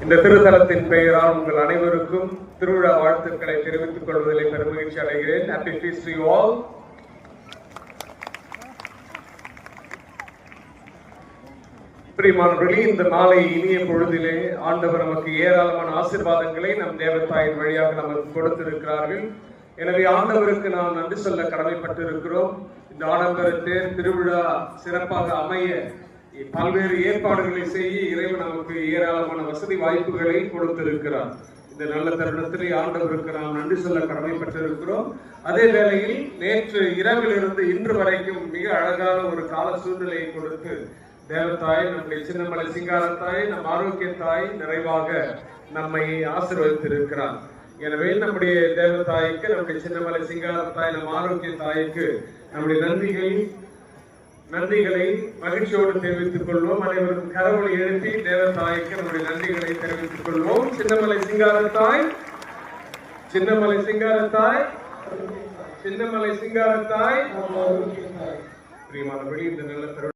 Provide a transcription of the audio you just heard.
இந்த திருத்தலத்தின் பெயரால் உங்கள் அனைவருக்கும் திருவிழா வாழ்த்துக்களை தெரிவித்துக் கொள்வதில் பெருமகிழ்ச்சி அடைகிறேன். Happy feast to you all. பிரியமானவர்களே, இந்த நாளை இனிய பொழுதிலே ஆண்டவர் நமக்கு ஏராளமான ஆசீர்வாதங்களை நம் தேவதாயின் வழியாக நமக்கு கொடுத்திருக்கிறார்கள். எனவே ஆண்டவருக்கு நாம் நன்றி சொல்ல கடமைப்பட்டிருக்கிறோம். இந்த ஆடம்பர தேர் திருவிழா சிறப்பாக அமைய பல்வேறு ஏற்பாடுகளை செய்ய இறைவன் நமக்கு ஏராளமான வசதி வாய்ப்புகளை கொடுத்திருக்கிறார். இந்த நல்ல தருணத்திலே ஆண்டவருக்கு நாம் நன்றி சொல்ல கடமைப்பட்டிருக்கிறோம். அதே வேளையில் நேற்று இரவிலிருந்து இன்று வரைக்கும் மிக அழகான ஒரு கால சூழ்நிலையை கொடுத்து தேவதாய், நம்முடைய சின்னமலை சிங்காரத்தாய், நம் ஆரோக்கிய தாய் நிறைவாக நம்மை ஆசீர்வதித்திருக்கிறார். எனவே நம்முடைய தேவதாய்க்கு, நம்முடைய சின்னமலை சிங்காரத்தாய், நம் ஆரோக்கிய தாய்க்கு நம்முடைய நன்றிகளை மகிழ்ச்சியோடு தெரிவித்துக் கொள்வோம். அனைவரும் கரவொலி எழுப்பி தேவதாய்க்கு நம்முடைய நன்றிகளை தெரிவித்துக் கொள்வோம். சின்னமலை சிங்காரத்தாய், சின்னமலை சிங்காரத்தாய், சின்னமலை சிங்காரத்தாய். பிரியமானபடி இந்த நல்ல